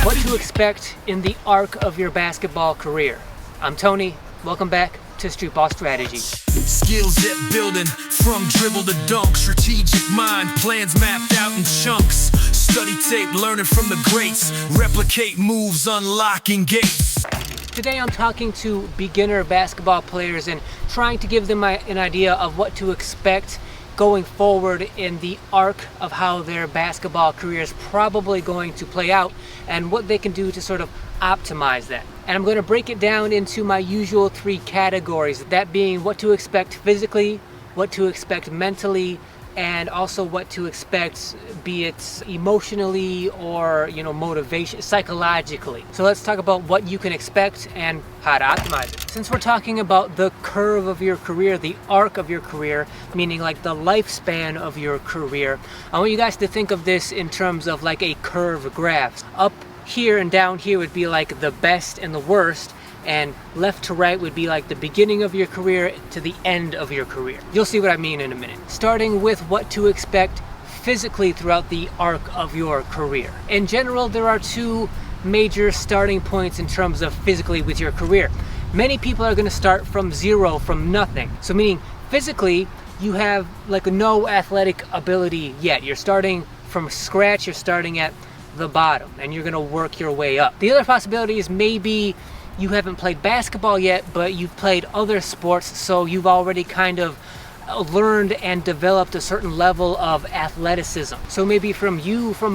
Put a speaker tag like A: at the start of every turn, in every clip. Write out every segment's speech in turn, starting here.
A: What to expect in the arc of your basketball career. I'm Tony. Welcome back to Streetball Strategy.
B: Skills that building from dribble to dunk. Strategic mind, plans mapped out in chunks. Study tape, learning from the greats. Replicate moves, unlocking gates.
A: Today I'm talking to beginner basketball players and trying to give them an idea of what to expect going forward in the arc of how their basketball career is probably going to play out and what they can do to sort of optimize that. And I'm going to break it down into my usual three categories, that being what to expect physically, what to expect mentally, and also what to expect, be it emotionally or motivation, psychologically. So let's talk about what you can expect and how to optimize it. Since we're talking about the curve of your career, the arc of your career, meaning like the lifespan of your career, I want you guys to think of this in terms of like a curve graph. Up here and down here would be like the best and the worst, and left to right would be like the beginning of your career to the end of your career. You'll see what I mean in a minute. Starting with what to expect physically throughout the arc of your career. In general, there are two major starting points in terms of physically with your career. Many people are going to start from zero, from nothing. So meaning physically, you have like no athletic ability yet. You're starting from scratch, you're starting at the bottom, and you're going to work your way up. The other possibility is maybe you haven't played basketball yet, but you've played other sports, so you've already kind of learned and developed a certain level of athleticism. So maybe from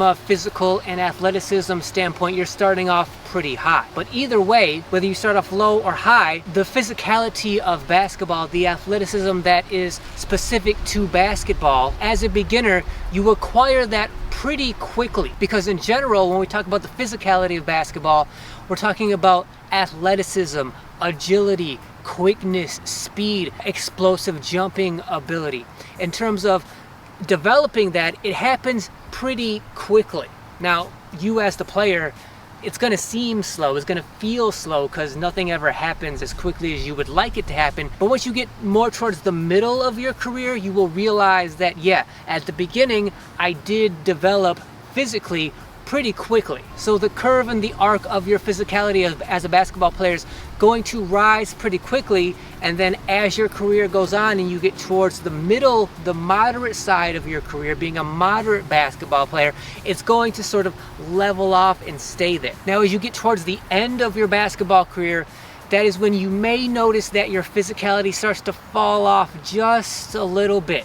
A: a physical and athleticism standpoint, you're starting off pretty high. But either way, whether you start off low or high, the physicality of basketball, the athleticism that is specific to basketball, as a beginner, you acquire that pretty quickly. Because in general, when we talk about the physicality of basketball, we're talking about athleticism, agility, quickness, speed, explosive jumping ability. In terms of developing that, it happens pretty quickly. Now, you as the player, it's going to seem slow, it's going to feel slow because nothing ever happens as quickly as you would like it to happen. But once you get more towards the middle of your career, you will realize that, yeah, at the beginning, I did develop physically pretty quickly. So the curve and the arc of your physicality as a basketball player is going to rise pretty quickly, and then as your career goes on and you get towards the middle, the moderate side of your career, being a moderate basketball player, it's going to sort of level off and stay there. Now, as you get towards the end of your basketball career, that is when you may notice that your physicality starts to fall off just a little bit.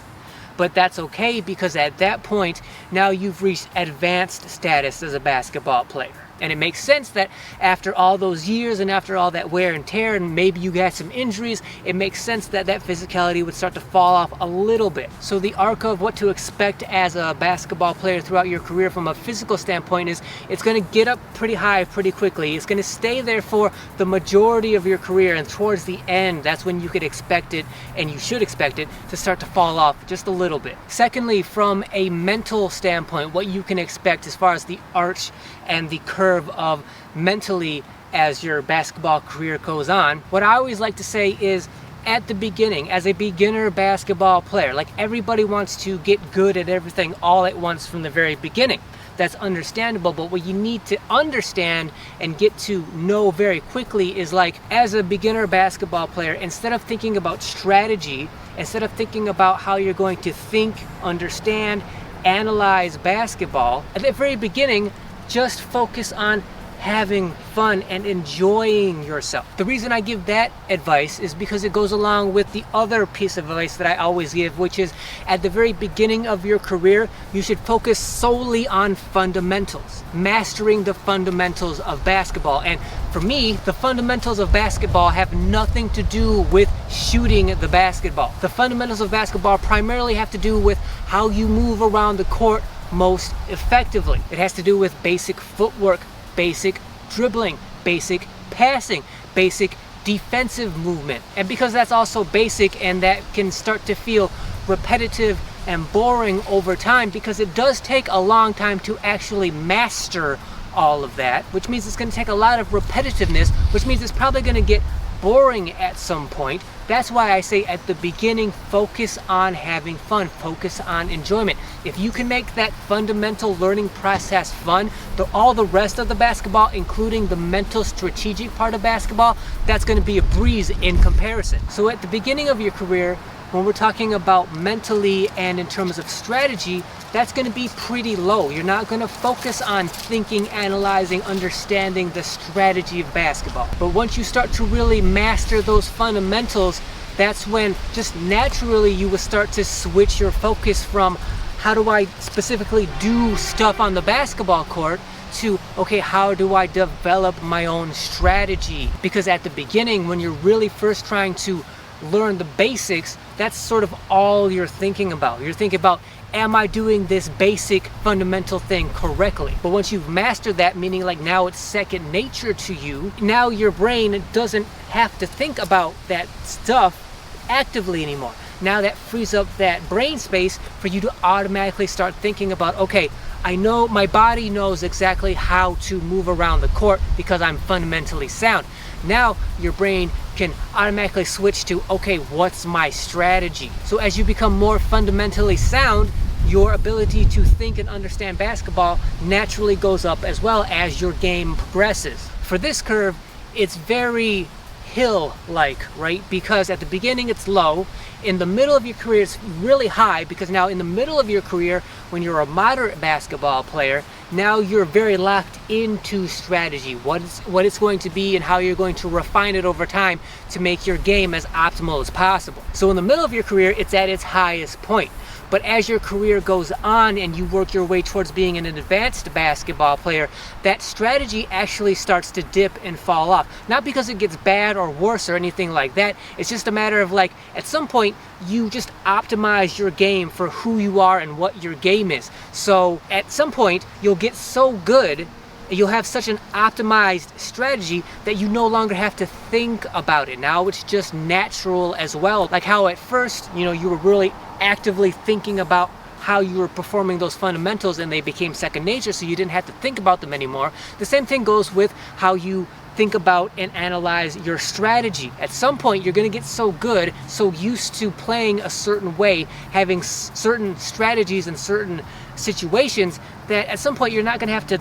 A: But that's okay, because at that point, now you've reached advanced status as a basketball player. And it makes sense that after all those years and after all that wear and tear, and maybe you got some injuries, it makes sense that that physicality would start to fall off a little bit. So the arc of what to expect as a basketball player throughout your career from a physical standpoint is it's going to get up pretty high pretty quickly. It's going to stay there for the majority of your career, and towards the end, that's when you could expect it, and you should expect it, to start to fall off just a little bit. Secondly, from a mental standpoint, what you can expect as far as the arch and the curve of mentally as your basketball career goes on, what I always like to say is, at the beginning, as a beginner basketball player, like everybody wants to get good at everything all at once from the very beginning. That's understandable, but what you need to understand and get to know very quickly is, like, as a beginner basketball player, instead of thinking about strategy, instead of thinking about how you're going to think, understand, analyze basketball, at the very beginning, just focus on having fun and enjoying yourself. The reason I give that advice is because it goes along with the other piece of advice that I always give, which is at the very beginning of your career, you should focus solely on fundamentals, mastering the fundamentals of basketball. And for me, the fundamentals of basketball have nothing to do with shooting the basketball. The fundamentals of basketball primarily have to do with how you move around the court most effectively. It has to do with basic footwork, basic dribbling, basic passing, basic defensive movement. And because that's also basic, and that can start to feel repetitive and boring over time, because it does take a long time to actually master all of that, which means it's going to take a lot of repetitiveness, which means it's probably going to get boring at some point, That's why I say at the beginning, focus on having fun, focus on enjoyment. If you can make that fundamental learning process fun, all the rest of the basketball, including the mental strategic part of basketball, that's going to be a breeze in comparison. So at the beginning of your career, when we're talking about mentally and in terms of strategy, that's going to be pretty low. You're not going to focus on thinking, analyzing, understanding the strategy of basketball. But once you start to really master those fundamentals, that's when just naturally you will start to switch your focus from how do I specifically do stuff on the basketball court to, okay, how do I develop my own strategy? Because at the beginning, when you're really first trying to learn the basics, that's sort of all you're thinking about. You're thinking about, am I doing this basic fundamental thing correctly? But once you've mastered that, meaning like now it's second nature to you, now your brain doesn't have to think about that stuff actively anymore. Now that frees up that brain space for you to automatically start thinking about, okay, I know my body knows exactly how to move around the court because I'm fundamentally sound. Now your brain can automatically switch to, okay, what's my strategy? So as you become more fundamentally sound, your ability to think and understand basketball naturally goes up as well as your game progresses. For this curve, it's very hill-like, right? Because at the beginning it's low, in the middle of your career it's really high, because now in the middle of your career, when you're a moderate basketball player, now you're very locked into strategy, what it's going to be and how you're going to refine it over time to make your game as optimal as possible. So in the middle of your career, it's at its highest point. But as your career goes on and you work your way towards being an advanced basketball player, that strategy actually starts to dip and fall off. Not because it gets bad or worse or anything like that. It's just a matter of like, at some point, you just optimize your game for who you are and what your game is. So at some point, you'll get so good, you'll have such an optimized strategy that you no longer have to think about it. Now it's just natural as well. Like how at first, you were really actively thinking about how you were performing those fundamentals and they became second nature, so you didn't have to think about them anymore. The same thing goes with how you think about and analyze your strategy. At some point, you're going to get so good, so used to playing a certain way, having certain strategies in certain situations, that at some point you're not going to have to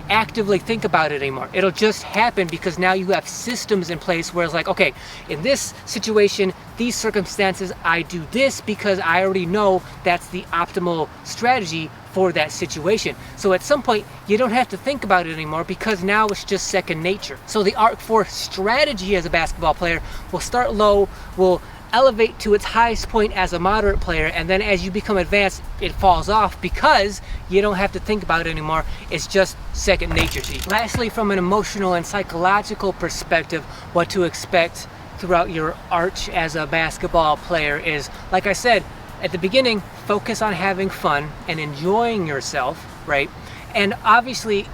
A: actively think about it anymore. It'll just happen because now you have systems in place where it's like, okay, in this situation, these circumstances, I do this because I already know that's the optimal strategy for that situation. So at some point, you don't have to think about it anymore because now it's just second nature. So the arc for strategy as a basketball player will start low, will elevate to its highest point as a moderate player, and then as you become advanced, it falls off because you don't have to think about it anymore. It's just second nature to you. Lastly, from an emotional and psychological perspective, what to expect throughout your arch as a basketball player is, like I said, at the beginning, focus on having fun and enjoying yourself, right? And obviously,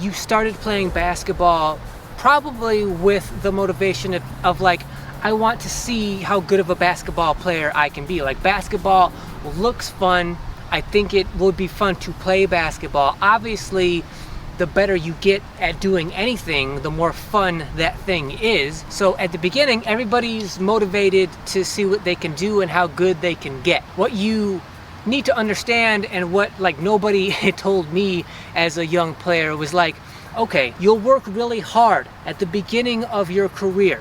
A: you started playing basketball probably with the motivation of like, I want to see how good of a basketball player I can be. Like, basketball looks fun. I think it would be fun to play basketball. Obviously, the better you get at doing anything, the more fun that thing is. So at the beginning, everybody's motivated to see what they can do and how good they can get. What you need to understand, and what like nobody told me as a young player, was like, okay, you'll work really hard at the beginning of your career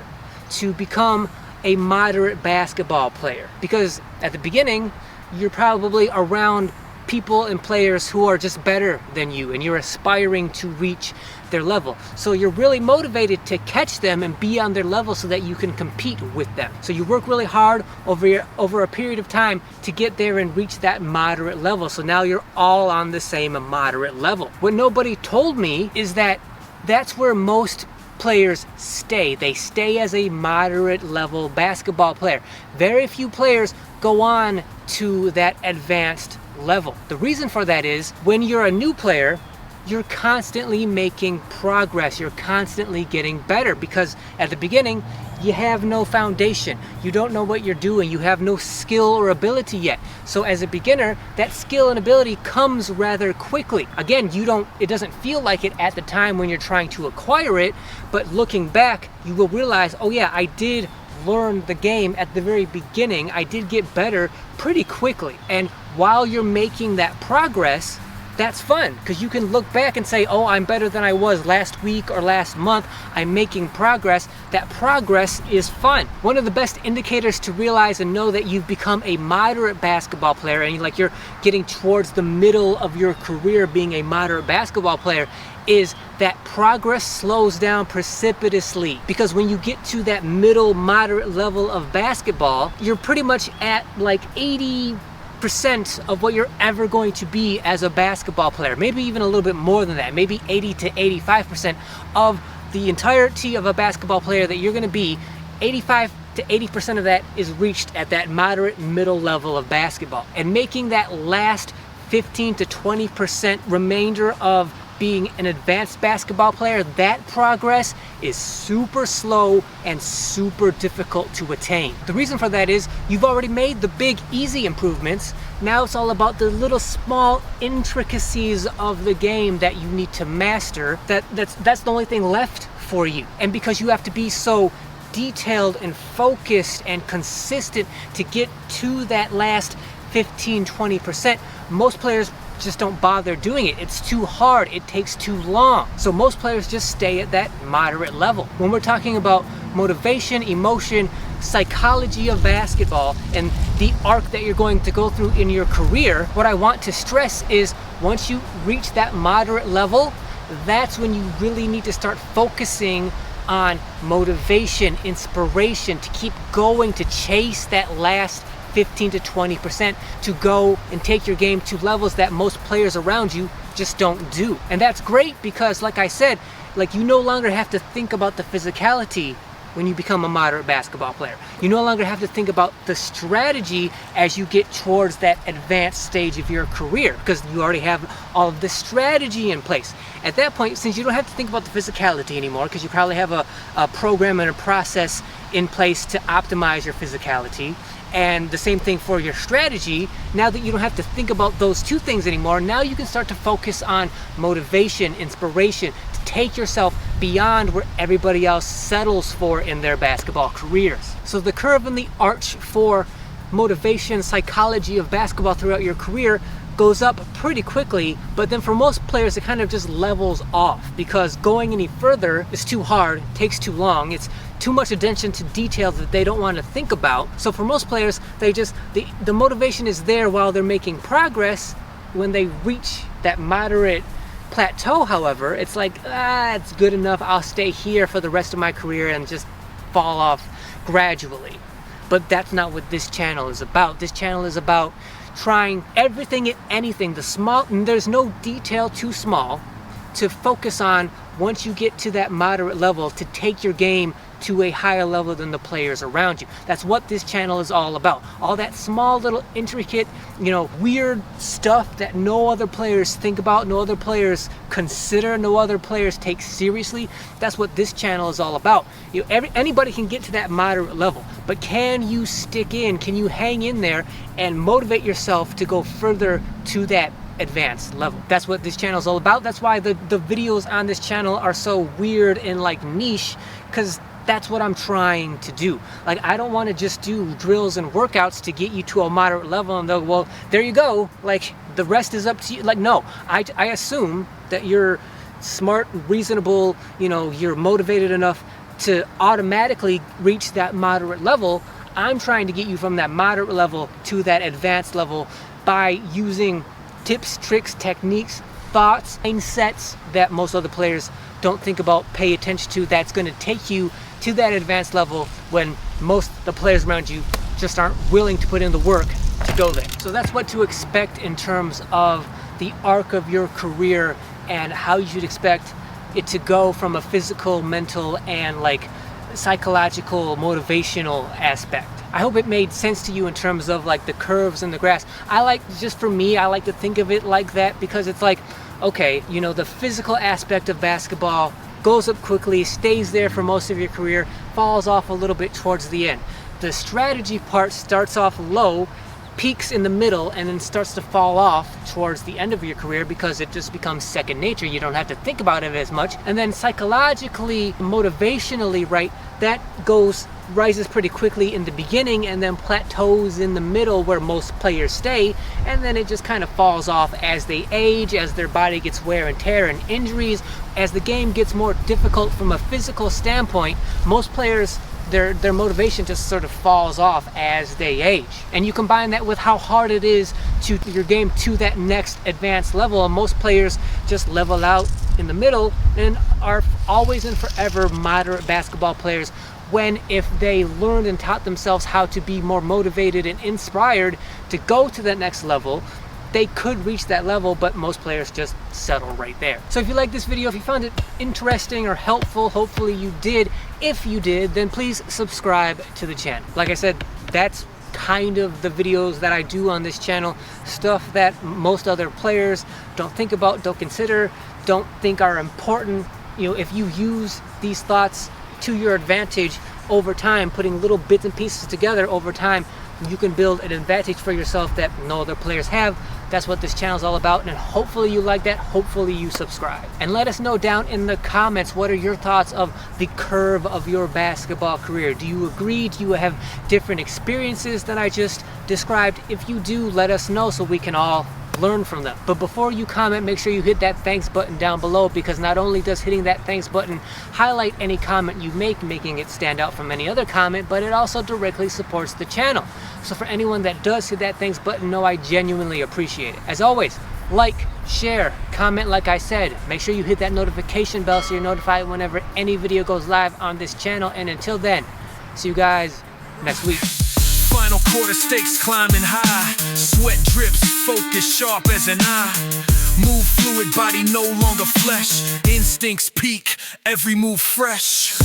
A: to become a moderate basketball player, because at the beginning you're probably around people and players who are just better than you and you're aspiring to reach their level. So you're really motivated to catch them and be on their level so that you can compete with them. So you work really hard over a period of time to get there and reach that moderate level. So now you're all on the same moderate level. What nobody told me is that that's where most players stay. They stay as a moderate level basketball player. Very few players go on to that advanced level. The reason for that is when you're a new player, you're constantly making progress. You're constantly getting better because at the beginning, you have no foundation. You don't know what you're doing. You have no skill or ability yet. So as a beginner, that skill and ability comes rather quickly. Again, it doesn't feel like it at the time when you're trying to acquire it, but looking back, you will realize, oh yeah, I did learned the game at the very beginning, I did get better pretty quickly. And while you're making that progress, that's fun, because you can look back and say, oh, I'm better than I was last week or last month. I'm making progress. That progress is fun. One of the best indicators to realize and know that you've become a moderate basketball player, and like you're getting towards the middle of your career being a moderate basketball player, is that progress slows down precipitously. Because when you get to that middle moderate level of basketball, you're pretty much at like 80% of what you're ever going to be as a basketball player. Maybe even a little bit more than that. Maybe 80 to 85% of the entirety of a basketball player that you're going to be. 85 to 80% of that is reached at that moderate middle level of basketball. And making that last 15 to 20% remainder of being an advanced basketball player, that progress is super slow and super difficult to attain. The reason for that is you've already made the big easy improvements. Now it's all about the little small intricacies of the game that you need to master. That's the only thing left for you. And because you have to be so detailed and focused and consistent to get to that last 15-20%, most players just don't bother doing it. It's too hard. It takes too long. So most players just stay at that moderate level. When we're talking about motivation, emotion, psychology of basketball, and the arc that you're going to go through in your career, what I want to stress is once you reach that moderate level, that's when you really need to start focusing on motivation, inspiration, to keep going, to chase that last 15 to 20%, to go and take your game to levels that most players around you just don't do. And that's great because, like I said, like you no longer have to think about the physicality when you become a moderate basketball player. You no longer have to think about the strategy as you get towards that advanced stage of your career, because you already have all of the strategy in place. At that point, since you don't have to think about the physicality anymore, because you probably have a program and a process in place to optimize your physicality, and the same thing for your strategy, now that you don't have to think about those two things anymore, now you can start to focus on motivation, inspiration, to take yourself beyond where everybody else settles for in their basketball careers. So the curve and the arch for motivation, psychology of basketball throughout your career goes up pretty quickly, but then for most players it kind of just levels off, because going any further is too hard, takes too long, it's too much attention to detail that they don't want to think about. So for most players, they just, the motivation is there while they're making progress. When they reach that moderate plateau, however, it's like, it's good enough, I'll stay here for the rest of my career and just fall off gradually. But that's not what this channel is about. This channel is about trying everything and anything, there's no detail too small to focus on once you get to that moderate level, to take your game to a higher level than the players around you. That's what this channel is all about. All that small little intricate, weird stuff that no other players think about, no other players consider, no other players take seriously. That's what this channel is all about. Anybody can get to that moderate level, but can you stick in? Can you hang in there and motivate yourself to go further to that advanced level? That's what this channel is all about. That's why the videos on this channel are so weird and like niche, because that's what I'm trying to do. Like, I don't want to just do drills and workouts to get you to a moderate level and they'll, well, there you go, like the rest is up to you. Like, no, I assume that you're smart, reasonable, you're motivated enough to automatically reach that moderate level. I'm trying to get you from that moderate level to that advanced level by using tips, tricks, techniques, thoughts, mindsets that most other players don't think about, pay attention to, that's going to take you to that advanced level when most the players around you just aren't willing to put in the work to go there. So that's what to expect in terms of the arc of your career and how you should expect it to go from a physical, mental, and like psychological, motivational aspect. I hope it made sense to you in terms of like the curves and the graphs. Just for me, I like to think of it like that, because it's like, okay, the physical aspect of basketball goes up quickly, stays there for most of your career, falls off a little bit towards the end. The strategy part starts off low, peaks in the middle, and then starts to fall off towards the end of your career because it just becomes second nature. You don't have to think about it as much. And then psychologically, motivationally, right, that goes rises pretty quickly in the beginning and then plateaus in the middle where most players stay, and then it just kind of falls off as they age, as their body gets wear and tear and injuries. As the game gets more difficult from a physical standpoint, most players, their motivation just sort of falls off as they age. And you combine that with how hard it is to your game to that next advanced level, and most players just level out in the middle and are always and forever moderate basketball players, when if they learned and taught themselves how to be more motivated and inspired to go to that next level, they could reach that level, but most players just settle right there. So if you like this video, if you found it interesting or helpful, hopefully you did. If you did, then please subscribe to the channel. Like I said, that's kind of the videos that I do on this channel, stuff that most other players don't think about, don't consider, don't think are important. You know, if you use these thoughts to your advantage over time, putting little bits and pieces together over time, you can build an advantage for yourself that no other players have. That's what this channel is all about, and hopefully you like that. Hopefully you subscribe. And let us know down in the comments, what are your thoughts of the curve of your basketball career? Do you agree? Do you have different experiences than I just described? If you do, let us know so we can all learn from them. But before you comment, make sure you hit that thanks button down below, because not only does hitting that thanks button highlight any comment you make, making it stand out from any other comment, but it also directly supports the channel. So for anyone that does hit that thanks button, know I genuinely appreciate it. As always, like, share, comment like I said. Make sure you hit that notification bell so you're notified whenever any video goes live on this channel. And until then, see you guys next week.
B: Final quarter stakes climbing high. Sweat drips, focus sharp as an eye. Move fluid, body no longer flesh. Instincts peak, every move fresh.